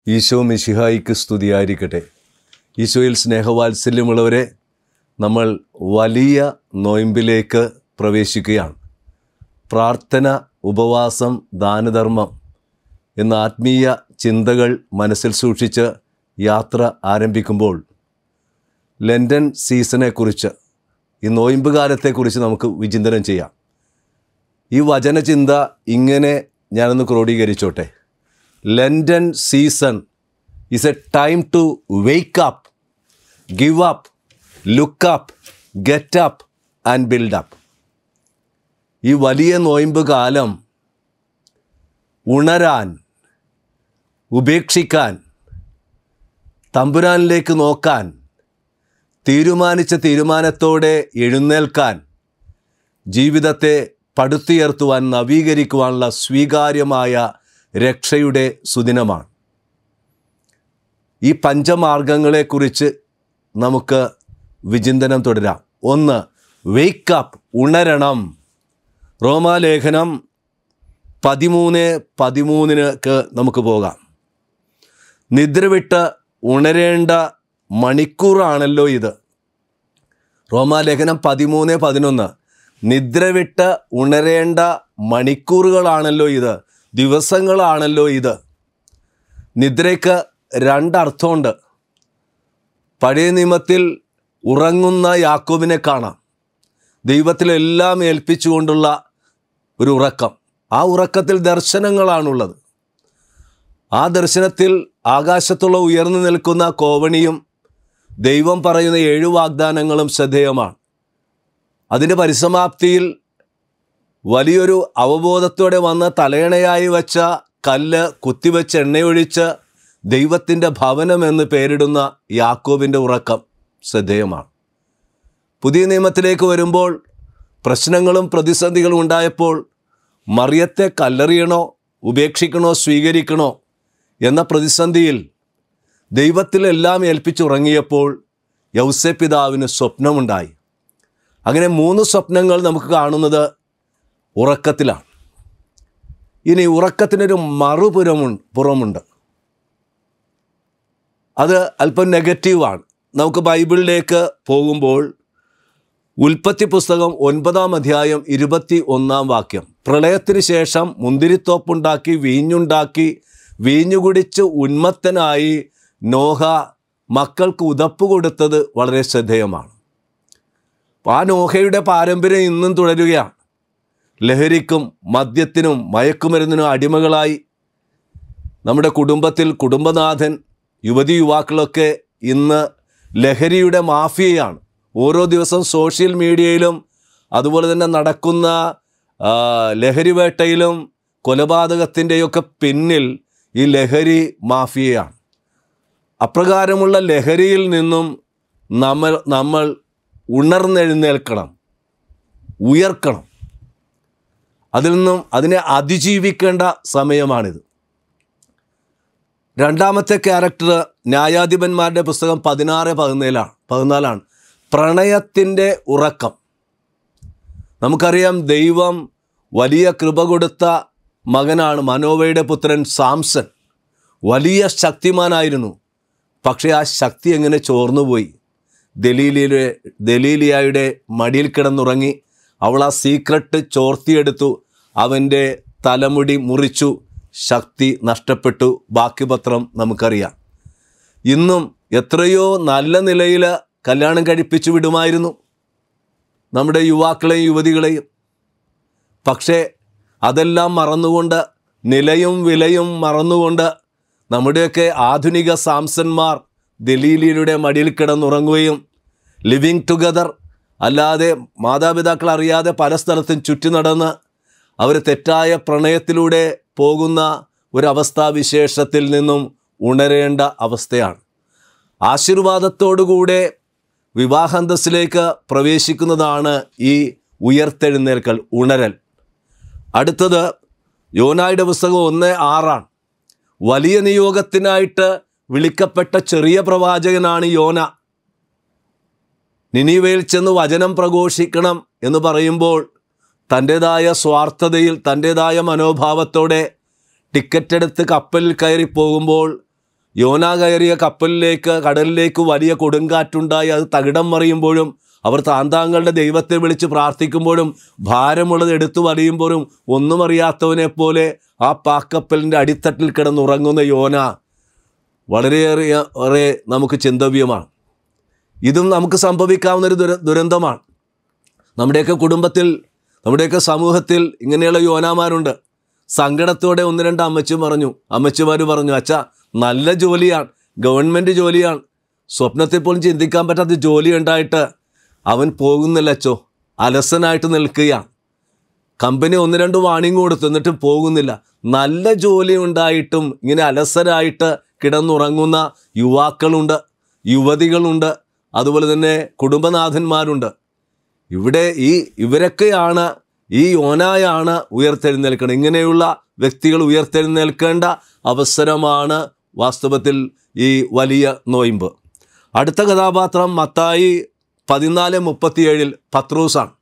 ഈശോ മിശിഹായിക്ക് സ്തുതിയായിരിക്കട്ടെ. ഈശോയിൽ സ്നേഹവാത്സല്യമുള്ളവരെ, നമ്മൾ വലിയ നോയമ്പിലേക്ക് പ്രവേശിക്കുകയാണ്. പ്രാർത്ഥന, ഉപവാസം, ദാനധർമ്മം എന്ന ആത്മീയ ചിന്തകൾ മനസ്സിൽ സൂക്ഷിച്ച് യാത്ര ആരംഭിക്കുമ്പോൾ ലെൻഡൻ സീസണെക്കുറിച്ച്, ഈ നോയമ്പ് കാലത്തെക്കുറിച്ച് നമുക്ക് വിചിന്തനം ചെയ്യാം. ഈ വചനചിന്ത ഇങ്ങനെ ഞാനൊന്ന് ക്രോഡീകരിച്ചോട്ടെ. Lenten season is a time to wake up, give up, look up, get up and build up. ഈ വലിയ നോയമ്പ് കാലം ഉണരാൻ, ഉപേക്ഷിക്കാൻ, തമ്പുരാനിലേക്ക് നോക്കാൻ, തീരുമാനിച്ച തീരുമാനത്തോടെ എഴുന്നേൽക്കാൻ, ജീവിതത്തെ പടുത്തുയർത്തുവാൻ, നവീകരിക്കുവാനുള്ള സ്വീകാര്യമായ രക്ഷയുടെ സുദിനമാണ്. ഈ പഞ്ചമാർഗങ്ങളെക്കുറിച്ച് നമുക്ക് വിചിന്തനം തുടരാം. 1. വേക്ക് അപ്പ്, ഉണരണം. റോമാലേഖനം 13:13 നമുക്ക് പോകാം. നിദ്രവിട്ട് ഉണരേണ്ട മണിക്കൂറാണല്ലോ ഇത്. റോമാലേഖനം 13:11. നിദ്രവിട്ട് ഉണരേണ്ട മണിക്കൂറുകളാണല്ലോ ഇത്, ദിവസങ്ങളാണല്ലോ ഇത്. നിദ്രയ്ക്ക് രണ്ടർത്ഥമുണ്ട്. പഴയ നിയമത്തിൽ ഉറങ്ങുന്ന യാക്കോബിനെ കാണാം. ദൈവത്തിലെല്ലാം ഏൽപ്പിച്ചുകൊണ്ടുള്ള ഒരു ഉറക്കം. ആ ഉറക്കത്തിൽ ദർശനങ്ങളാണുള്ളത്. ആ ദർശനത്തിൽ ആകാശത്തുള്ള ഉയർന്നു നിൽക്കുന്ന കോവണിയും ദൈവം പറയുന്ന 7 വാഗ്ദാനങ്ങളും ശ്രദ്ധേയമാണ്. അതിൻ്റെ പരിസമാപ്തിയിൽ വലിയൊരു അവബോധത്തോടെ വന്ന് തലയണയായി വച്ച കല്ല് കുത്തിവെച്ച് എണ്ണയൊഴിച്ച് ദൈവത്തിൻ്റെ ഭവനം എന്ന് പേരിടുന്ന യാക്കോബിൻ്റെ ഉറക്കം ശ്രദ്ധേയമാണ്. പുതിയ നിയമത്തിലേക്ക് വരുമ്പോൾ പ്രശ്നങ്ങളും പ്രതിസന്ധികളും ഉണ്ടായപ്പോൾ മറിയത്തെ കല്ലെറിയണോ, ഉപേക്ഷിക്കണോ, സ്വീകരിക്കണോ എന്ന പ്രതിസന്ധിയിൽ ദൈവത്തിലെല്ലാം ഏൽപ്പിച്ചുറങ്ങിയപ്പോൾ യൗസേപ്പിതാവിന് സ്വപ്നമുണ്ടായി. അങ്ങനെ 3 സ്വപ്നങ്ങൾ നമുക്ക് കാണുന്നത് ഉറക്കത്തിലാണ്. ഇനി ഉറക്കത്തിനൊരു പുറമുണ്ട്. അത് അല്പം നെഗറ്റീവാണ്. നമുക്ക് ബൈബിളിലേക്ക് പോകുമ്പോൾ ഉൽപ്പത്തി പുസ്തകം 9-ാം അധ്യായം 21-ാം വാക്യം. പ്രളയത്തിന് ശേഷം മുന്തിരിത്തോപ്പുണ്ടാക്കി, വീഞ്ഞു കുടിച്ച് ഉന്മത്തനായി നോഹ മക്കൾക്ക് ഉതപ്പ് കൊടുത്തത് വളരെ ശ്രദ്ധേയമാണ്. ആ നോഹയുടെ പാരമ്പര്യം ഇന്നും തുടരുകയാണ്. ലഹരിക്കും മദ്യത്തിനും മയക്കുമരുന്നിനും അടിമകളായി നമ്മുടെ കുടുംബത്തിൽ കുടുംബനാഥൻ, യുവതി യുവാക്കളൊക്കെ ഇന്ന് ലഹരിയുടെ മാഫിയയാണ്. ഓരോ ദിവസം സോഷ്യൽ മീഡിയയിലും അതുപോലെ തന്നെ നടക്കുന്ന ലഹരി വേട്ടയിലും കൊലപാതകത്തിൻ്റെയൊക്കെ പിന്നിൽ ഈ ലഹരി മാഫിയയാണ്. അപ്രകാരമുള്ള ലഹരിയിൽ നിന്നും നമ്മൾ ഉണർന്നെഴുന്നേൽക്കണം, ഉയർക്കണം. അതിൽ നിന്നും അതിനെ അതിജീവിക്കേണ്ട സമയമാണിത്. രണ്ടാമത്തെ ക്യാരക്ടർ ന്യായാധിപന്മാരുടെ പുസ്തകം 16-14 പ്രണയത്തിൻ്റെ ഉറക്കം. നമുക്കറിയാം, ദൈവം വലിയ കൃപ കൊടുത്ത മകനാണ് മനോവയുടെ പുത്രൻ സാംസൺ. വലിയ ശക്തിമാനായിരുന്നു. പക്ഷേ ആ ശക്തി എങ്ങനെ ചോർന്നുപോയി? ദലീലിയായുടെ മടിയിൽ കിടന്നുറങ്ങി. അവൾ ആ സീക്രട്ട് ചോർത്തിയെടുത്തു. അവൻ്റെ തലമുടി മുറിച്ചു. ശക്തി നഷ്ടപ്പെട്ടു. ബാക്കി പത്രം നമുക്കറിയാം. ഇന്നും എത്രയോ നല്ല നിലയിൽ കല്യാണം കഴിപ്പിച്ചു വിടുമായിരുന്നു നമ്മുടെ യുവാക്കളെയും യുവതികളെയും. പക്ഷേ അതെല്ലാം മറന്നുകൊണ്ട്, നിലയും വിലയും മറന്നുകൊണ്ട് നമ്മുടെയൊക്കെ ആധുനിക സാംസന്മാർ ദലീലിയുടെ മടിയിൽ കിടന്നുറങ്ങുകയും ലിവിങ് ടുഗദർ അല്ലാതെ മാതാപിതാക്കൾ അറിയാതെ പല സ്ഥലത്തും ചുറ്റി നടന്ന് അവർ തെറ്റായ പ്രണയത്തിലൂടെ പോകുന്ന ഒരവസ്ഥാവിശേഷത്തിൽ നിന്നും ഉണരേണ്ട അവസ്ഥയാണ്. ആശീർവാദത്തോടുകൂടെ വിവാഹാന്തസ്സിലേക്ക് പ്രവേശിക്കുന്നതാണ് ഈ ഉയർത്തെഴുന്നേൽക്കൽ, ഉണരൽ. അടുത്തത് യോനായുടെ പുസ്തകം 1:6. വലിയ നിയോഗത്തിനായിട്ട് വിളിക്കപ്പെട്ട ചെറിയ പ്രവാചകനാണ് യോന. നിനീവയിൽ ചെന്ന് വചനം പ്രഘോഷിക്കണം എന്ന് പറയുമ്പോൾ തൻ്റേതായ സ്വാർത്ഥതയിൽ, തൻ്റേതായ മനോഭാവത്തോടെ ടിക്കറ്റ് എടുത്ത് കപ്പലിൽ കയറി പോകുമ്പോൾ യോന കയറിയ കടലിലേക്ക് വലിയ കൊടുങ്കാറ്റുണ്ടായി, അത് തകിടം മറിയുമ്പോഴും അവർ താന്താങ്ങളുടെ ദൈവത്തെ വിളിച്ച് പ്രാർത്ഥിക്കുമ്പോഴും ഭാരമുള്ളത് എടുത്തു വലിയുമ്പോഴും ഒന്നും അറിയാത്തവനെ പോലെ ആ പാക്കപ്പലിൻ്റെ അടിത്തട്ടിൽ കിടന്നുറങ്ങുന്ന യോന വളരെയേറെ നമുക്ക് ചിന്തവ്യമാണ്. ഇതും നമുക്ക് സംഭവിക്കാവുന്നൊരു ദുരന്തമാണ്. നമ്മുടെയൊക്കെ കുടുംബത്തിൽ, നമ്മുടെയൊക്കെ സമൂഹത്തിൽ ഇങ്ങനെയുള്ള യോനാമാരുണ്ട്. സങ്കടത്തോടെ ഒന്ന് രണ്ട് അമ്മച്ചിമാർ പറഞ്ഞു, അച്ഛാ നല്ല ജോലിയാണ്, ഗവൺമെൻറ് ജോലിയാണ്, സ്വപ്നത്തിൽ പോലും ചിന്തിക്കാൻ പറ്റാത്ത ജോലി ഉണ്ടായിട്ട് അവൻ പോകുന്നില്ല അച്ചോ, അലസനായിട്ട് നിൽക്കുകയാണ്. കമ്പനി ഒന്ന് രണ്ട് വാണിംഗ് കൊടുത്തു, എന്നിട്ടും പോകുന്നില്ല. നല്ല ജോലി ഉണ്ടായിട്ടും ഇങ്ങനെ അലസരായിട്ട് കിടന്നുറങ്ങുന്ന യുവാക്കളുണ്ട്, യുവതികളുണ്ട്, അതുപോലെ തന്നെ കുടുംബനാഥന്മാരുണ്ട്. ഇവിടെ ഇവരൊക്കെയാണ്, ഈ യോനായാണ് ഉയർത്തെഴുന്നേൽക്കണം. ഇങ്ങനെയുള്ള വ്യക്തികൾ ഉയർത്തെഴുന്നേൽക്കേണ്ട അവസരമാണ് വാസ്തവത്തിൽ ഈ വലിയ നോയമ്പ്. അടുത്ത കഥാപാത്രം മത്തായി 14:37 പത്രോസാണ്.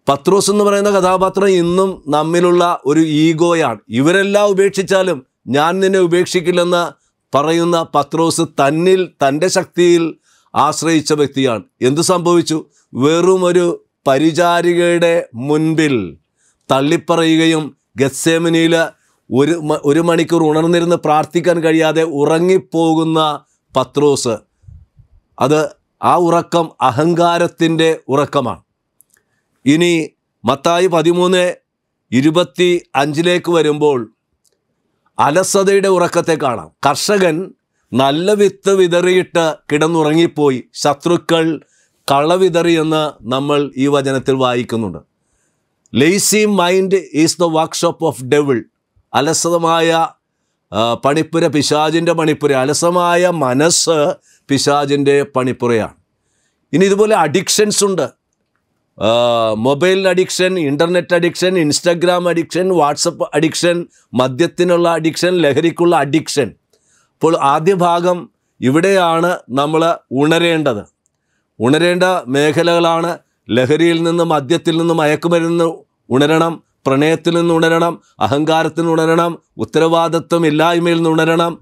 പത്രോസ് എന്ന് പറയുന്ന കഥാപാത്രം ഇന്നും നമ്മിലുള്ള ഒരു ഈഗോയാണ്. ഇവരെല്ലാം ഉപേക്ഷിച്ചാലും ഞാൻ നിന്നെ ഉപേക്ഷിക്കില്ലെന്ന് പറയുന്ന പത്രോസ് തൻ്റെ ശക്തിയിൽ ആശ്രയിച്ച വ്യക്തിയാണ്. എന്തു സംഭവിച്ചു? വെറും ഒരു പരിചാരികയുടെ മുൻപിൽ തള്ളിപ്പറയുകയും ഗെത്സേമനിയിൽ ഒരു മണിക്കൂർ ഉണർന്നിരുന്ന് പ്രാർത്ഥിക്കാൻ കഴിയാതെ ഉറങ്ങിപ്പോകുന്ന പത്രോസ്, ആ ഉറക്കം അഹങ്കാരത്തിൻ്റെ ഉറക്കമാണ്. ഇനി മത്തായി 13:25 വരുമ്പോൾ അലസതയുടെ ഉറക്കത്തെ കാണാം. കർഷകൻ നല്ല വിത്ത് വിതറിയിട്ട് കിടന്നുറങ്ങിപ്പോയി, ശത്രുക്കൾ കളവിതറിയെന്ന് നമ്മൾ ഈ വചനത്തിൽ വായിക്കുന്നുണ്ട്. Lazy mind is the workshop of devil. അലസമായ പണിപ്പുര പിശാചിൻ്റെ പണിപ്പുര. അലസമായ മനസ്സ് പിശാചിൻ്റെ പണിപ്പുരയാണ്. ഇനി ഇതുപോലെ അഡിക്ഷൻസ് ഉണ്ട്. Mobile addiction, internet addiction, Instagram addiction, WhatsApp addiction, മദ്യത്തിനുള്ള അഡിക്ഷൻ, ലഹരിക്കുള്ള അഡിക്ഷൻ. അപ്പോൾ ആദ്യ ഭാഗം ഇവിടെയാണ് നമ്മൾ ഉണരേണ്ട മേഖലകളാണ്. ലഹരിയിൽ നിന്ന്, മദ്യത്തിൽ നിന്ന്, മയക്കുമരുന്ന് ഉണരണം, പ്രണയത്തിൽ നിന്ന് ഉണരണം, അഹങ്കാരത്തിൽ നിന്ന് ഉണരണം, ഉത്തരവാദിത്വം ഇല്ലായ്മയിൽ നിന്ന് ഉണരണം,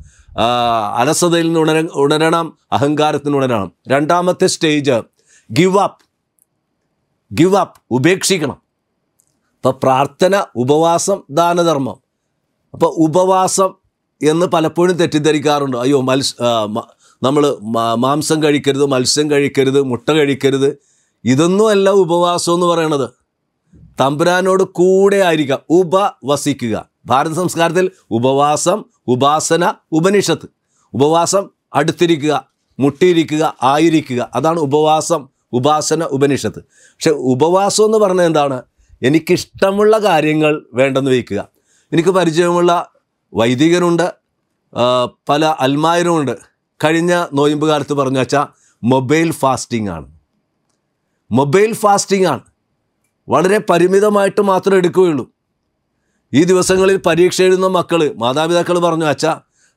അലസതയിൽ നിന്ന് ഉണരണം, അഹങ്കാരത്തിന് ഉണരണം. രണ്ടാമത്തെ സ്റ്റേജ് ഗിവ് അപ്പ്, ഉപേക്ഷിക്കണം. അപ്പോൾ പ്രാർത്ഥന, ഉപവാസം, ദാനധർമ്മം. അപ്പോൾ ഉപവാസം എന്ന് പലപ്പോഴും തെറ്റിദ്ധരിക്കാറുണ്ട്. അയ്യോ നമ്മൾ മാംസം കഴിക്കരുത്, മത്സ്യം കഴിക്കരുത്, മുട്ട കഴിക്കരുത്. ഇതൊന്നുമല്ല ഉപവാസം എന്ന് പറയണത്. തമ്പുരാനോട് കൂടെ ആയിരിക്കാം, ഉപവസിക്കുക. ഭാരത സംസ്കാരത്തിൽ ഉപവാസം, ഉപാസന, ഉപനിഷത്ത്. ഉപവാസം അടുത്തിരിക്കുക, മുട്ടിയിരിക്കുക, ആയിരിക്കുക. അതാണ് ഉപവാസം, ഉപാസന, ഉപനിഷത്ത്. പക്ഷെ ഉപവാസം എന്ന് പറഞ്ഞാൽ എന്താണ്? എനിക്കിഷ്ടമുള്ള കാര്യങ്ങൾ വേണ്ടെന്ന് വയ്ക്കുക. എനിക്ക് പരിചയമുള്ള വൈദികരുണ്ട്, പല അൽമായരുമുണ്ട്. കഴിഞ്ഞ നോയമ്പ് കാലത്ത് പറഞ്ഞു വെച്ചാൽ മൊബൈൽ ഫാസ്റ്റിംഗ് ആണ്. വളരെ പരിമിതമായിട്ട് മാത്രമേ എടുക്കുകയുള്ളൂ. ഈ ദിവസങ്ങളിൽ പരീക്ഷ എഴുതുന്ന മാതാപിതാക്കൾ പറഞ്ഞു, അച്ഛാ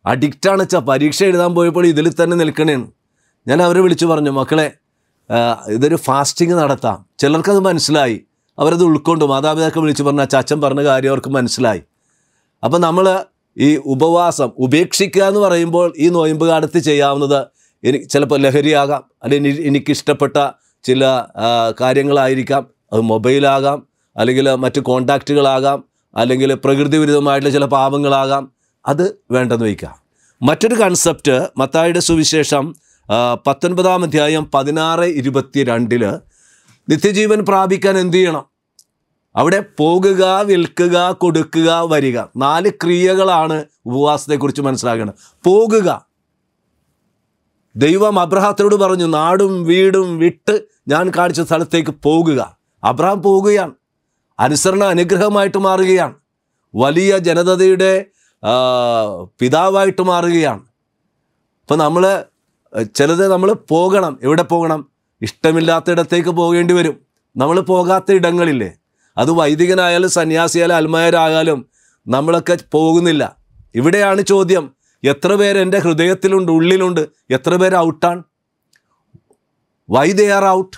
അഡിക്റ്റാണ് അച്ഛാ, പരീക്ഷ എഴുതാൻ പോയപ്പോൾ ഇതിൽ തന്നെ നിൽക്കണേന്ന്. ഞാൻ അവരെ വിളിച്ചു പറഞ്ഞു, മക്കളെ ഇതൊരു ഫാസ്റ്റിംഗ് നടത്താം. ചിലർക്കത് മനസ്സിലായി, അവരത് ഉൾക്കൊണ്ടു. മാതാപിതാക്കൾ വിളിച്ചു പറഞ്ഞു, അച്ഛാ അച്ഛൻ പറഞ്ഞ കാര്യം അവർക്ക് മനസ്സിലായി. അപ്പം നമ്മൾ ഈ ഉപവാസം ഉപേക്ഷിക്കുക എന്ന് പറയുമ്പോൾ ഈ നോയമ്പ് കാലത്ത് ചെയ്യാവുന്നത് ചിലപ്പോൾ ലഹരിയാകാം, അല്ലെങ്കിൽ എനിക്കിഷ്ടപ്പെട്ട ചില കാര്യങ്ങളായിരിക്കാം. അത് മൊബൈലാകാം, അല്ലെങ്കിൽ മറ്റ് കോണ്ടാക്റ്റുകളാകാം, അല്ലെങ്കിൽ പ്രകൃതി വിരുദ്ധമായിട്ടുള്ള ചില പാപങ്ങളാകാം. അത് വേണ്ടെന്ന് വയ്ക്കാം. മറ്റൊരു കൺസെപ്റ്റ് മത്തായിയുടെ സുവിശേഷം 19-ാം അധ്യായം 16-22 നിത്യജീവൻ പ്രാപിക്കാൻ എന്ത് ചെയ്യണം? അവിടെ പോകുക, വിൽക്കുക, കൊടുക്കുക, വരിക. 4 ക്രിയകളാണ് ഉപവാസത്തെക്കുറിച്ച് മനസ്സിലാക്കേണ്ടത്. പോകുക. ദൈവം അബ്രഹാത്തിനോട് പറഞ്ഞു, നാടും വീടും വിട്ട് ഞാൻ കാണിച്ച സ്ഥലത്തേക്ക് പോകുക. അബ്രഹാം പോകുകയാണ്. അനുസരണം അനുഗ്രഹമായിട്ട് മാറുകയാണ്. വലിയ ജനതയുടെ പിതാവായിട്ട് മാറുകയാണ്. അപ്പം ചിലത് നമ്മൾ പോകണം. എവിടെ പോകണം? ഇഷ്ടമില്ലാത്ത ഇടത്തേക്ക് പോകേണ്ടി വരും. നമ്മൾ പോകാത്ത ഇടങ്ങളില്ലേ? അത് വൈദികനായാലും സന്യാസിയായാലും അൽമായരായാലും നമ്മളൊക്കെ പോകുന്നില്ല. ഇവിടെയാണ് ചോദ്യം, എത്ര പേര് എൻ്റെ ഹൃദയത്തിലുണ്ട്, ഉള്ളിലുണ്ട്? എത്ര പേര് ഔട്ടാണ്? Why they are out?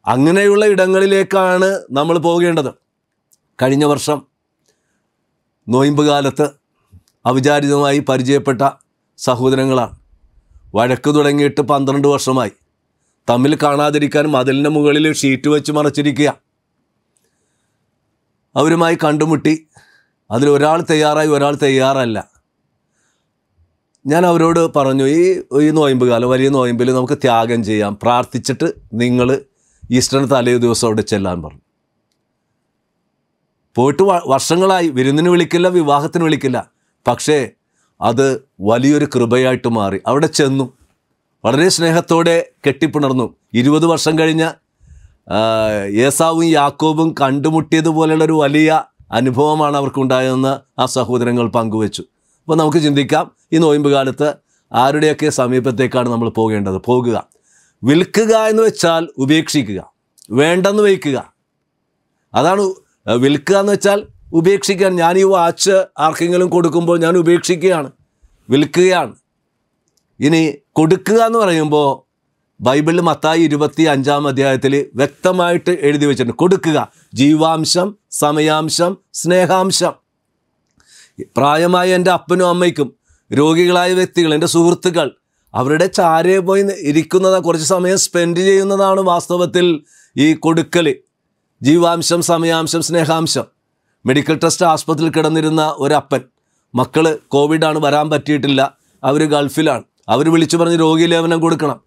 അങ്ങനെയുള്ള ഇടങ്ങളിലേക്കാണ് നമ്മൾ പോകേണ്ടത്. കഴിഞ്ഞ വർഷം നോയമ്പ് കാലത്ത് അവിചാരിതമായി പരിചയപ്പെട്ട സഹോദരങ്ങളാണ്. വഴക്ക് തുടങ്ങിയിട്ട് 12 വർഷമായി. തമ്മിൽ കാണാതിരിക്കാൻ മതിലിൻ്റെ മുകളിൽ ഷീറ്റ് വെച്ച് മറച്ചിരിക്കുക. അവരുമായി കണ്ടുമുട്ടി. അതിലൊരാൾ തയ്യാറായി, ഒരാൾ തയ്യാറല്ല. ഞാൻ അവരോട് പറഞ്ഞു, ഈ നോയമ്പ് കാലം, വലിയ നോയമ്പിൽ നമുക്ക് ത്യാഗം ചെയ്യാം, പ്രാർത്ഥിച്ചിട്ട് നിങ്ങൾ ഈസ്റ്ററിന് തലേ ദിവസം അവിടെ ചെല്ലാൻ പറഞ്ഞു. പോയിട്ട് വർഷങ്ങളായി. വിരുന്നിന് വിളിക്കില്ല, വിവാഹത്തിന് വിളിക്കില്ല. പക്ഷേ അത് വലിയൊരു കൃപയായിട്ട് മാറി. അവിടെ ചെന്നു, വളരെ സ്നേഹത്തോടെ കെട്ടിപ്പിണർന്നു. 20 വർഷം കഴിഞ്ഞ ഏസാവും യാക്കോബും കണ്ടുമുട്ടിയതുപോലെയുള്ളൊരു വലിയ അനുഭവമാണ് അവർക്കുണ്ടായതെന്ന് ആ സഹോദരങ്ങൾ പങ്കുവച്ചു. അപ്പോൾ നമുക്ക് ചിന്തിക്കാം, ഈ നോയമ്പ് കാലത്ത് ആരുടെയൊക്കെ സമീപത്തേക്കാണ് നമ്മൾ പോകേണ്ടത്? പോകുക. വിൽക്കുക എന്ന് വെച്ചാൽ ഉപേക്ഷിക്കുക, വേണ്ടെന്ന് വയ്ക്കുക. അതാണ് വിൽക്കുക എന്ന് വെച്ചാൽ ഉപേക്ഷിക്കാൻ. ഞാൻ ഈ വാച്ച് ആർക്കെങ്കിലും കൊടുക്കുമ്പോൾ ഞാൻ ഉപേക്ഷിക്കുകയാണ്, വിൽക്കുകയാണ്. ഇനി കൊടുക്കുക എന്ന് പറയുമ്പോൾ ബൈബിളിൽ മത്തായി 25-ാം അധ്യായത്തിൽ വ്യക്തമായിട്ട് എഴുതി വെച്ചിട്ടുണ്ട്. കൊടുക്കുക, ജീവാംശം, സമയാംശം, സ്നേഹാംശം. പ്രായമായ എൻ്റെ അപ്പനും അമ്മയ്ക്കും, രോഗികളായ വ്യക്തികൾ, എൻ്റെ സുഹൃത്തുക്കൾ, അവരുടെ ചാരയെ പോയി ഇരിക്കുന്നത്, കുറച്ച് സമയം സ്പെൻഡ് ചെയ്യുന്നതാണ് വാസ്തവത്തിൽ ഈ കൊടുക്കൽ. ജീവാംശം, സമയാംശം, സ്നേഹാംശം. മെഡിക്കൽ ട്രസ്റ്റ് ആസ്പത്രിയിൽ കിടന്നിരുന്ന ഒരപ്പൻ, മക്കൾ കോവിഡാണ്, വരാൻ പറ്റിയിട്ടില്ല, അവർ ഗൾഫിലാണ്. അവർ വിളിച്ചു പറഞ്ഞ് രോഗീലേപനം കൊടുക്കണം.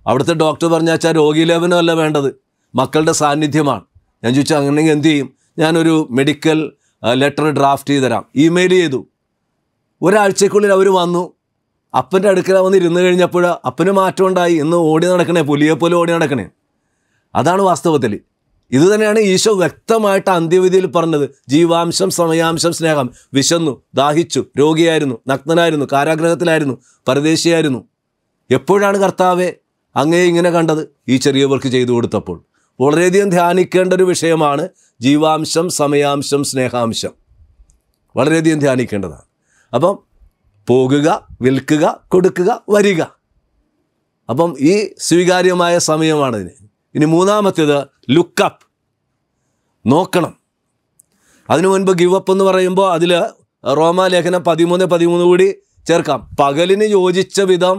അവിടുത്തെ ഡോക്ടർ പറഞ്ഞാച്ചാൽ രോഗീലേപനമല്ല വേണ്ടത്, മക്കളുടെ സാന്നിധ്യമാണ്. ഞാൻ ചോദിച്ചു, അങ്ങനെയെങ്കിൽ എന്ത് ചെയ്യും? ഞാനൊരു മെഡിക്കൽ ലെറ്റർ ഡ്രാഫ്റ്റ് ചെയ്ത് തരാം. ഇമെയിൽ ചെയ്തു. ഒരാഴ്ചക്കുള്ളിൽ അവർ വന്നു. അപ്പൻ്റെ അടുക്കൽ വന്ന് ഇരുന്ന് കഴിഞ്ഞപ്പോൾ അപ്പന് മാറ്റം ഉണ്ടായി. ഇന്ന് ഓടി നടക്കണേ, പുലിയെപ്പോലെ ഓടി നടക്കണേ. അതാണ് വാസ്തവത്തിൽ. ഇത് തന്നെയാണ് ഈശോ വ്യക്തമായിട്ട് അന്ത്യവിധിയിൽ പറഞ്ഞത്. ജീവാംശം, സമയാംശം, സ്നേഹം. വിശന്നു, ദാഹിച്ചു, രോഗിയായിരുന്നു, നഗ്നനായിരുന്നു, കാരാഗ്രഹത്തിലായിരുന്നു, പരദേശിയായിരുന്നു. എപ്പോഴാണ് കർത്താവെ അങ്ങേ ഇങ്ങനെ കണ്ടത്? ഈ ചെറിയവർക്ക് ചെയ്തു കൊടുത്തപ്പോൾ. വളരെയധികം ധ്യാനിക്കേണ്ട ഒരു വിഷയമാണ് ജീവാംശം, സമയാംശം, സ്നേഹാംശം. വളരെയധികം ധ്യാനിക്കേണ്ടതാണ്. അപ്പം പോകുക, വിൽക്കുക, കൊടുക്കുക, വരിക. അപ്പം ഈ സ്വീകാര്യമായ സമയമാണിതിന്. ഇനി മൂന്നാമത്തേത് ലുക്കപ്പ്, നോക്കണം. അതിനു മുൻപ് ഗിവപ്പ് എന്ന് പറയുമ്പോൾ അതിൽ റോമാലേഖനം 13:13 കൂടി ചേർക്കാം. പകലിന് യോജിച്ച വിധം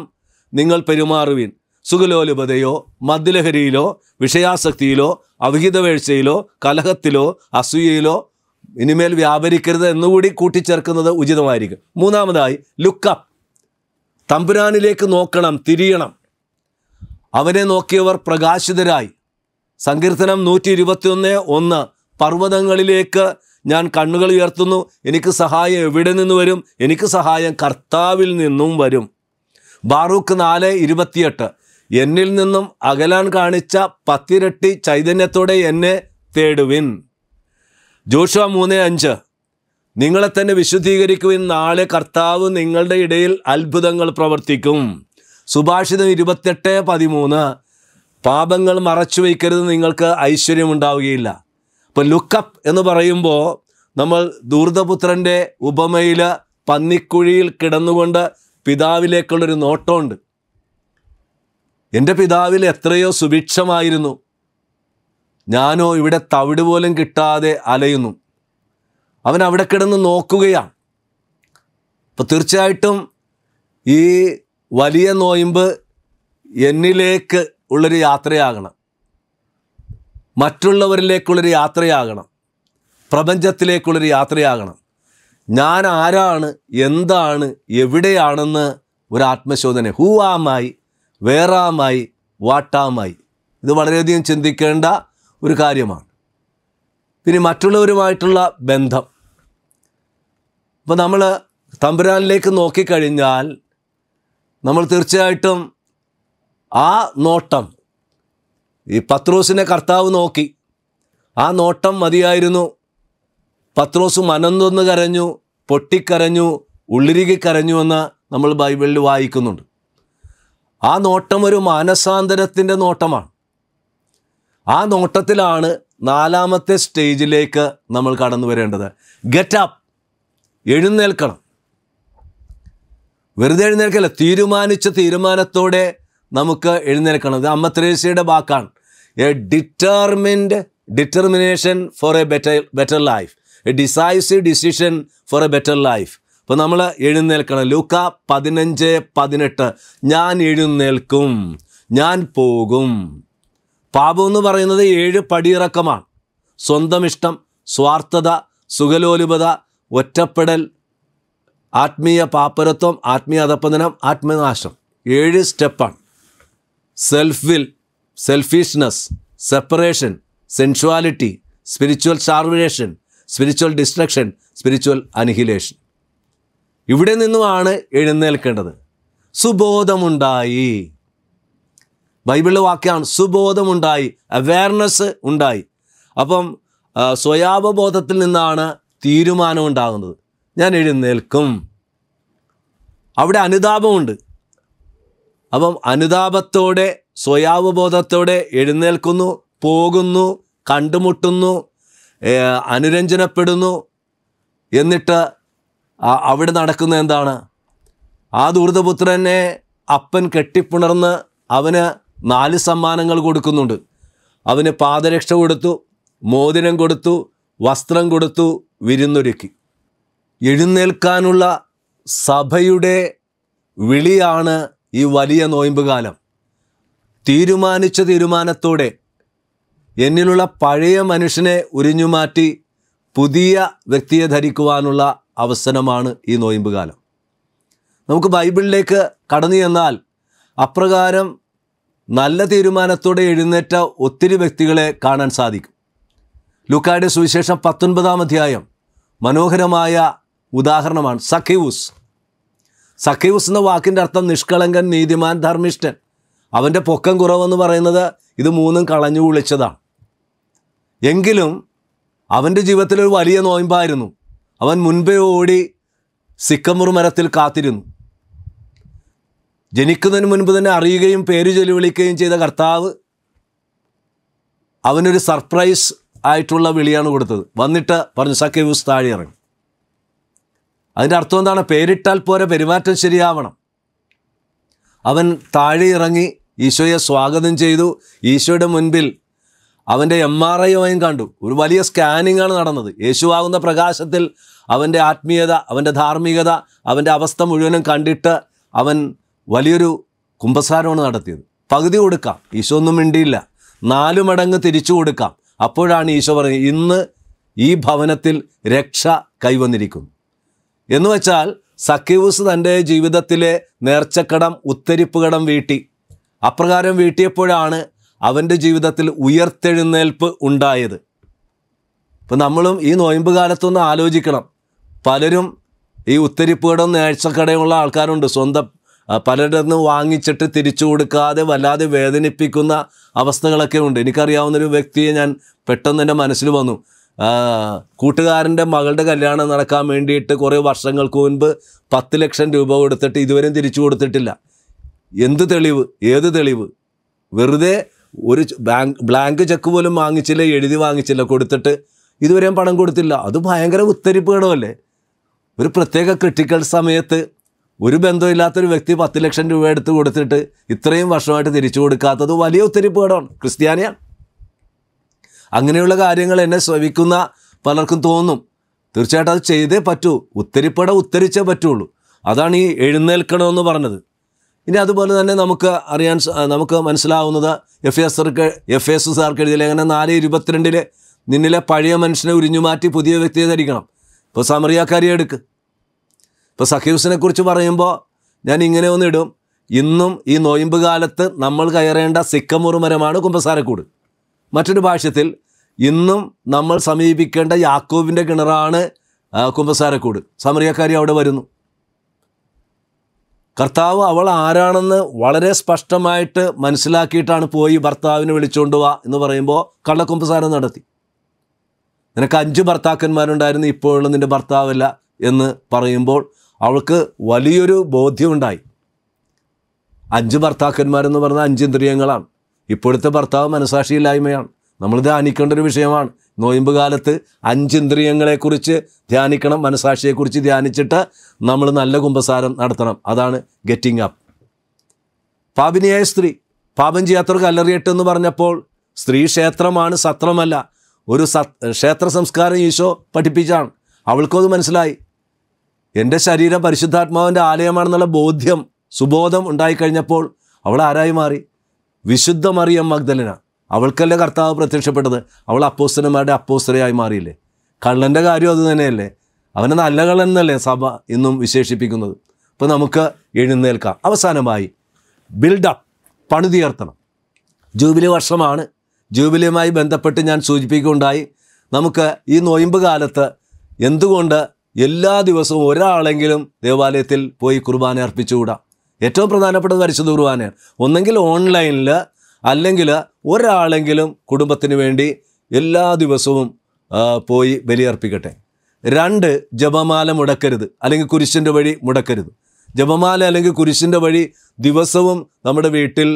നിങ്ങൾ പെരുമാറുവീൻ. സുഖലോലുപതയോ മദ്യലഹരിയിലോ വിഷയാസക്തിയിലോ അവിഹിത വീഴ്ചയിലോ കലഹത്തിലോ അസൂയയിലോ ഇനിമേൽ വ്യാപരിക്കരുത് എന്നുകൂടി കൂട്ടിച്ചേർക്കുന്നത് ഉചിതമായിരിക്കും. മൂന്നാമതായി ലുക്കപ്പ്, തമ്പുരാനിലേക്ക് നോക്കണം, തിരിയണം. അവനെ നോക്കിയവർ പ്രകാശിതരായി. സങ്കീർത്തനം 121:1, പർവ്വതങ്ങളിലേക്ക് ഞാൻ കണ്ണുകൾ ഉയർത്തുന്നു, എനിക്ക് സഹായം എവിടെ നിന്ന് വരും? എനിക്ക് സഹായം കർത്താവിൽ നിന്നും വരും. ബാറൂക്ക് 4:28, എന്നിൽ നിന്നും അകലാൻ കാണിച്ച 10 ഇരട്ടി ചൈതന്യത്തോടെ എന്നെ തേടുവിൻ. ജോഷുവ 3:5, നിങ്ങളെ തന്നെ വിശുദ്ധീകരിക്കുവിൻ, നാളെ കർത്താവ് നിങ്ങളുടെ ഇടയിൽ അത്ഭുതങ്ങൾ പ്രവർത്തിക്കും. സുഭാഷിതം 28:13, പാപങ്ങൾ മറച്ചു വയ്ക്കരുത്, നിങ്ങൾക്ക് ഐശ്വര്യമുണ്ടാവുകയില്ല. അപ്പോൾ ലുക്കപ്പ് എന്ന് പറയുമ്പോൾ നമ്മൾ ദൂർദപുത്രൻ്റെ ഉപമയിൽ പന്നിക്കുഴിയിൽ കിടന്നുകൊണ്ട് പിതാവിലേക്കുള്ളൊരു നോട്ടമുണ്ട്. എൻ്റെ പിതാവിൽ എത്രയോ സുഭിക്ഷമായിരുന്നു, ഞാനോ ഇവിടെ തവിട് പോലും കിട്ടാതെ അലയുന്നു. അവൻ അവിടെ കിടന്ന് നോക്കുകയാണ്. അപ്പോൾ തീർച്ചയായിട്ടും ഈ വലിയ നോയമ്പ് എന്നിലേക്ക് ഉള്ളൊരു യാത്രയാകണം, മറ്റുള്ളവരിലേക്കുള്ളൊരു യാത്രയാകണം, പ്രപഞ്ചത്തിലേക്കുള്ളൊരു യാത്രയാകണം. ഞാൻ ആരാണ്, എന്താണ്, എവിടെയാണെന്ന് ഒരു ആത്മശോധന. ഹൂ ആമായി, വേറാമായി, വാട്ടാമായി. ഇത് വളരെയധികം ചിന്തിക്കേണ്ട ഒരു കാര്യമാണ്. പിന്നെ മറ്റുള്ളവരുമായിട്ടുള്ള ബന്ധം. അപ്പോൾ നമ്മൾ തമ്പുരാനിലേക്ക് നോക്കിക്കഴിഞ്ഞാൽ നമ്മൾ തീർച്ചയായിട്ടും ആ നോട്ടം, ഈ പത്രോസിനെ കർത്താവ് നോക്കി, ആ നോട്ടം മതിയായിരുന്നു. പത്രോസ് മനംതൊന്ന് കരഞ്ഞു, പൊട്ടിക്കരഞ്ഞു, ഉള്ളിരുകി കരഞ്ഞു എന്ന് നമ്മൾ ബൈബിളിൽ വായിക്കുന്നുണ്ട്. ആ നോട്ടം ഒരു മാനസാന്തരത്തിൻ്റെ നോട്ടമാണ്. ആ നോട്ടത്തിലാണ് 4ാമത്തെ സ്റ്റേജിലേക്ക് നമ്മൾ കടന്നു വരേണ്ടത്. ഗെറ്റ് അപ്പ്, എഴുന്നേൽക്കണം. വെറുതെ എഴുന്നേൽക്കല്ല, തീരുമാനിച്ച തീരുമാനത്തോടെ നമുക്ക് എഴുന്നേൽക്കണം. ഇത് അമ്മ തെരേസയുടെ വാക്കാണ്. A determination for a better life, a decisive decision for a better life. അപ്പോൾ നമ്മൾ എഴുന്നേൽക്കണം. ലൂക്ക 15:18 ഞാൻ എഴുന്നേൽക്കും, ഞാൻ പോകും. പാപം എന്ന് പറയുന്നത് 7 പടിയിറക്കമാണ്. സ്വന്തം ഇഷ്ടം, സ്വാർത്ഥത, സുഖലോലുപത, ഒറ്റപ്പെടൽ, ആത്മീയ പാപ്പരത്വം, ആത്മീയ അധപ്പതനം, ആത്മനാശം. 7 സ്റ്റെപ്പാണ്. Self will, selfishness, separation, sensuality, spiritual starvation, spiritual destruction, spiritual annihilation. ഇവിടെ നിന്നുമാണ് എഴുന്നേൽക്കേണ്ടത്. സുബോധമുണ്ടായി, ബൈബിളിലെ വാക്യമാണ്. സുബോധമുണ്ടായി, അവയർനെസ് ഉണ്ടായി. അപ്പം സ്വയാവബോധത്തിൽ നിന്നാണ് തീരുമാനം ഉണ്ടാകുന്നത്. ഞാൻ എഴുന്നേൽക്കും. അവിടെ അനുതാപമുണ്ട്. അപ്പം അനുതാപത്തോടെ, സ്വയാവബോധത്തോടെ എഴുന്നേൽക്കുന്നു, പോകുന്നു, കണ്ടുമുട്ടുന്നു, അനുരഞ്ജനപ്പെടുന്നു. എന്നിട്ട് അവിടെ നടക്കുന്ന എന്താണ്? ആ ദൂർത്തപുത്രനെ അപ്പൻ കെട്ടിപ്പുണർന്ന് അവന് 4 സമ്മാനങ്ങൾ കൊടുക്കുന്നുണ്ട്. അവന് പാദരക്ഷ കൊടുത്തു, മോതിരം കൊടുത്തു, വസ്ത്രം കൊടുത്തു, വിരുന്നൊരുക്കി. എഴുന്നേൽക്കാനുള്ള സഭയുടെ വിളിയാണ് ഈ വലിയ നോയമ്പുകാലം. തീരുമാനിച്ച തീരുമാനത്തോടെ എന്നിലുള്ള പഴയ മനുഷ്യനെ ഉരിഞ്ഞുമാറ്റി പുതിയ വ്യക്തിയെ ധരിക്കുവാനുള്ള അവസരമാണ് ഈ നോയമ്പുകാലം. നമുക്ക് ബൈബിളിലേക്ക് കടന്നു ചെന്നാൽ അപ്രകാരം നല്ല തീരുമാനത്തോടെ എഴുന്നേറ്റ ഒത്തിരി വ്യക്തികളെ കാണാൻ സാധിക്കും. ലൂക്കായുടെ സുവിശേഷം 19-ാം അധ്യായം മനോഹരമായ ഉദാഹരണമാണ്. സഖ്യവൂസ്. സഖ്യവൂസ് എന്ന വാക്കിൻ്റെ അർത്ഥം നിഷ്കളങ്കൻ, നീതിമാൻ, ധർമ്മിഷ്ഠൻ. അവൻ്റെ പൊക്കം കുറവെന്ന് പറയുന്നത് ഇത് 3 കളഞ്ഞു കുളിച്ചതാണ്. എങ്കിലും അവൻ്റെ ജീവിതത്തിലൊരു വലിയ നോയമ്പായിരുന്നു. അവൻ മുൻപേ ഓടി സിക്കമുർ മരത്തിൽ കാത്തിരുന്നു. ജനിക്കുന്നതിന് മുൻപ് തന്നെ അറിയുകയും പേര് ചൊല്ലി വിളിക്കുകയും ചെയ്ത കർത്താവ് അവനൊരു സർപ്രൈസ് ആയിട്ടുള്ള വിളിയാണ് കൊടുത്തത്. വന്നിട്ട് പറഞ്ഞു, സഖ്യവൂസ് താഴെ ഇറങ്ങി. അതിൻ്റെ അർത്ഥം എന്താണ്? പേരിട്ടാൽ പോരെ, പെരുമാറ്റം ശരിയാവണം. അവൻ താഴെ ഇറങ്ങി ഈശോയെ സ്വാഗതം ചെയ്തു. ഈശോയുടെ മുൻപിൽ അവൻ്റെ MRI അവൻ കണ്ടു. ഒരു വലിയ സ്കാനിങ് ആണ് നടന്നത്. യേശുവാകുന്ന പ്രകാശത്തിൽ അവൻ്റെ ആത്മീയത, അവൻ്റെ ധാർമ്മികത, അവൻ്റെ അവസ്ഥ മുഴുവനും കണ്ടിട്ട് അവൻ വലിയൊരു കുമ്പസാരമാണ് നടത്തിയത്. പകുതി കൊടുക്കാം, ഈശോ ഒന്നും മിണ്ടിയില്ല. 4 മടങ്ങ് തിരിച്ചു കൊടുക്കാം. അപ്പോഴാണ് ഈശോ പറയുന്നത്, ഇന്ന് ഈ ഭവനത്തിൽ രക്ഷ കൈവന്നിരിക്കുന്നു. എന്ന് വെച്ചാൽ സഖ്യവൂസ് തൻ്റെ ജീവിതത്തിലെ നേർച്ചക്കടം, ഉത്തരിപ്പ് കടം വീട്ടി. അപ്രകാരം വീട്ടിയപ്പോഴാണ് അവൻ്റെ ജീവിതത്തിൽ ഉയർത്തെഴുന്നേൽപ്പ് ഉണ്ടായത്. ഇപ്പം നമ്മളും ഈ നോയമ്പ് കാലത്തൊന്ന് ആലോചിക്കണം. പലരും ഈ ഉത്തരിപ്പ് കടം, നേർച്ചക്കടയുള്ള ആൾക്കാരുണ്ട്. സ്വന്തം പലരുടെ നിന്ന് വാങ്ങിച്ചിട്ട് തിരിച്ചു കൊടുക്കാതെ വല്ലാതെ വേദനിപ്പിക്കുന്ന അവസ്ഥകളൊക്കെ ഉണ്ട്. എനിക്കറിയാവുന്നൊരു വ്യക്തിയെ ഞാൻ പെട്ടെന്ന് എൻ്റെ മനസ്സിൽ വന്നു. കൂട്ടുകാരൻ്റെ മകളുടെ കല്യാണം നടക്കാൻ വേണ്ടിയിട്ട് കുറേ വർഷങ്ങൾക്ക് മുൻപ് 10 ലക്ഷം രൂപ കൊടുത്തിട്ട് ഇതുവരെയും തിരിച്ചു കൊടുത്തിട്ടില്ല. എന്ത് തെളിവ്? ഏത് തെളിവ്? വെറുതെ ഒരു ബ്ലാങ്ക് ചെക്ക് പോലും വാങ്ങിച്ചില്ല, എഴുതി വാങ്ങിച്ചില്ല, കൊടുത്തിട്ട് ഇതുവരെയും പണം കൊടുത്തില്ല. അത് ഭയങ്കര ഉത്തരിപ്പ് കടമല്ലേ? ഒരു പ്രത്യേക ക്രിട്ടിക്കൽ സമയത്ത് ഒരു ബന്ധമില്ലാത്തൊരു വ്യക്തി 10 ലക്ഷം രൂപ എടുത്ത് കൊടുത്തിട്ട് ഇത്രയും വർഷമായിട്ട് തിരിച്ചു കൊടുക്കാത്തത് വലിയ ഉത്തരിപ്പ് കടമാണ്. ക്രിസ്ത്യാനിയാണ്. അങ്ങനെയുള്ള കാര്യങ്ങൾ എന്നെ ശ്രവിക്കുന്ന പലർക്കും തോന്നും, തീർച്ചയായിട്ടും അത് ചെയ്തേ പറ്റൂ, ഉത്തരിപ്പട ഉത്തരിച്ചേ പറ്റുള്ളൂ. അതാണ് ഈ എഴുന്നേൽക്കണമെന്ന് പറഞ്ഞത്. ഇനി അതുപോലെ തന്നെ നമുക്ക് മനസ്സിലാവുന്നത് എഫേസുകാർക്ക് എഴുതിയ ലേഖനം 4:22 നിന്നിലെ പഴയ മനുഷ്യനെ ഉരിഞ്ഞുമാറ്റി പുതിയ വ്യക്തിയെ ധരിക്കണം. ഇപ്പോൾ സമറിയാക്കാരിയെ എടുക്ക്. ഇപ്പോൾ സഖ്യവൂസിനെ കുറിച്ച് പറയുമ്പോൾ ഞാൻ ഇങ്ങനെ ഒന്ന് ഇടും, ഇന്നും ഈ നോയമ്പ് കാലത്ത് നമ്മൾ കയറേണ്ട സിക്കമുർ മരമാണ് കുമ്പസാരക്കൂട്. മറ്റൊരു ഭാഷ്യത്തിൽ ഇന്നും നമ്മൾ സമീപിക്കേണ്ട യാക്കോബിൻ്റെ കിണറാണ് കുമ്പസാരക്കൂട്. സമറിയാക്കാരി അവിടെ വരുന്നു. കർത്താവ് അവൾ ആരാണെന്ന് വളരെ സ്പഷ്ടമായിട്ട് മനസ്സിലാക്കിയിട്ടാണ് പോയി ഭർത്താവിനെ വിളിച്ചുകൊണ്ട് വാ എന്ന് പറയുമ്പോൾ കള്ളക്കുമ്പസാരം നടത്തി. നിനക്ക് 5 ഭർത്താക്കന്മാരുണ്ടായിരുന്നു, ഇപ്പോഴുള്ള നിൻ്റെ ഭർത്താവല്ല എന്ന് പറയുമ്പോൾ അവൾക്ക് വലിയൊരു ബോധ്യമുണ്ടായി. 5 ഭർത്താക്കന്മാരെന്ന് പറഞ്ഞാൽ 5 ഇന്ദ്രിയങ്ങളാണ്. ഇപ്പോഴത്തെ ഭർത്താവ് മനസാക്ഷിയില്ലായ്മയാണ്. നമ്മൾ ധ്യാനിക്കേണ്ട ഒരു വിഷയമാണ്. നോയമ്പ് കാലത്ത് 5 ഇന്ദ്രിയങ്ങളെക്കുറിച്ച് ധ്യാനിക്കണം, മനസാക്ഷിയെക്കുറിച്ച് ധ്യാനിച്ചിട്ട് നമ്മൾ നല്ല കുമ്പസാരം നടത്തണം. അതാണ് ഗെറ്റിംഗ് അപ്പ്. പാപിനിയായ സ്ത്രീ പാപം ചെയ്യാത്തവർക്ക് കല്ലെറിയട്ടെന്ന് പറഞ്ഞപ്പോൾ സ്ത്രീ ക്ഷേത്രമാണ്, സത്രമല്ല. ഒരു ക്ഷേത്ര സംസ്കാരം ഈശോ പഠിപ്പിച്ചാണ്. അവൾക്കത് മനസ്സിലായി. എൻ്റെ ശരീരം പരിശുദ്ധാത്മാവിൻ്റെ ആലയമാണെന്നുള്ള ബോധ്യം, സുബോധം ഉണ്ടായിക്കഴിഞ്ഞപ്പോൾ അവൾ ആരായി മാറി? വിശുദ്ധ മറിയം മഗ്ദലന. അവൾക്കല്ലേ കർത്താവ് പ്രത്യക്ഷപ്പെട്ടത്? അവൾ അപ്പോസ്തലന്മാരുടെ അപ്പോസ്തലയായി മാറിയില്ലേ? കള്ളൻ്റെ കാര്യം അത് തന്നെയല്ലേ? അവനെ നല്ല കള്ളൻ എന്നല്ലേ സഭ ഇന്നും വിശേഷിപ്പിക്കുന്നത്. അപ്പോൾ നമുക്ക് എഴുന്നേൽക്കാം. അവസാനമായി ബിൽഡപ്പ്, പണിതുയർത്തണം. ജൂബിലി വർഷമാണ്. ജൂബിലിയുമായി ബന്ധപ്പെട്ട് ഞാൻ സൂചിപ്പിക്കുകയുണ്ടായി, നമുക്ക് ഈ നൊയമ്പ് കാലത്ത് എന്തുകൊണ്ട് എല്ലാ ദിവസവും ഒരാളെങ്കിലും ദേവാലയത്തിൽ പോയി കുർബാന അർപ്പിച്ചുകൂടാ? ഏറ്റവും പ്രധാനപ്പെട്ടത് പരിശുദ്ധ കുർബാനയാണ്. ഒന്നെങ്കിൽ ഓൺലൈനിൽ, അല്ലെങ്കിൽ ഒരാളെങ്കിലും കുടുംബത്തിന് വേണ്ടി എല്ലാ ദിവസവും പോയി ബലിയർപ്പിക്കട്ടെ. 2, ജപമാല മുടക്കരുത്, അല്ലെങ്കിൽ കുരിശിൻ്റെ വഴി മുടക്കരുത്. ജപമാല അല്ലെങ്കിൽ കുരിശിൻ്റെ വഴി ദിവസവും നമ്മുടെ വീട്ടിൽ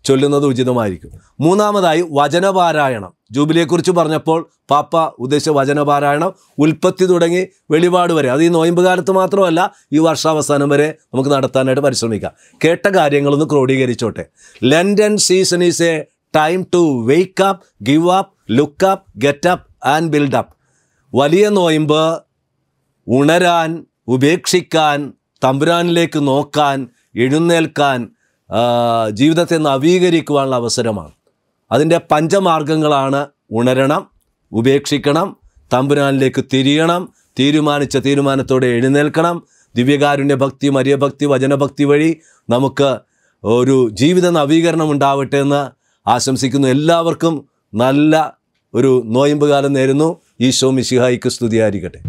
ചൊല്ലുന്നത് ഉചിതമായിരിക്കും. 3-മതായി വചനപാരായണം. ജൂബിലിയെക്കുറിച്ച് പറഞ്ഞപ്പോൾ പാപ്പ ഉദ്ദേശിച്ച വചനപാരായണം ഉൽപ്പത്തി തുടങ്ങി വെളിപാട് വരെ, അത് ഈ നോയമ്പ് കാലത്ത് മാത്രമല്ല, ഈ വർഷാവസാനം വരെ നമുക്ക് നടത്താനായിട്ട് പരിശ്രമിക്കാം. കേട്ട കാര്യങ്ങളൊന്ന് ക്രോഡീകരിച്ചോട്ടെ. Lenten season is a time to wake up, give up, look up, get up and build up. വലിയ നോയമ്പ് ഉണരാൻ, ഉപേക്ഷിക്കാൻ, തമ്പുരാനിലേക്ക് നോക്കാൻ, എഴുന്നേൽക്കാൻ, ജീവിതത്തെ നവീകരിക്കുവാനുള്ള അവസരമാണ്. അതിൻ്റെ പഞ്ചമാർഗങ്ങളാണ്: ഉണരണം, ഉപേക്ഷിക്കണം, തമ്പുരാനിലേക്ക് തിരിയണം, തീരുമാനിച്ച തീരുമാനത്തോടെ എഴുന്നേൽക്കണം. ദിവ്യകാരുണ്യ ഭക്തി, മരിയഭക്തി, വചനഭക്തി വഴി നമുക്ക് ഒരു ജീവിത നവീകരണം ഉണ്ടാവട്ടെ എന്ന് ആശംസിക്കുന്നു. എല്ലാവർക്കും നല്ല ഒരു നോയമ്പ് കാലം നേരുന്നു. ഈശോ മിശിഹായിക്ക് സ്തുതിയായിരിക്കട്ടെ.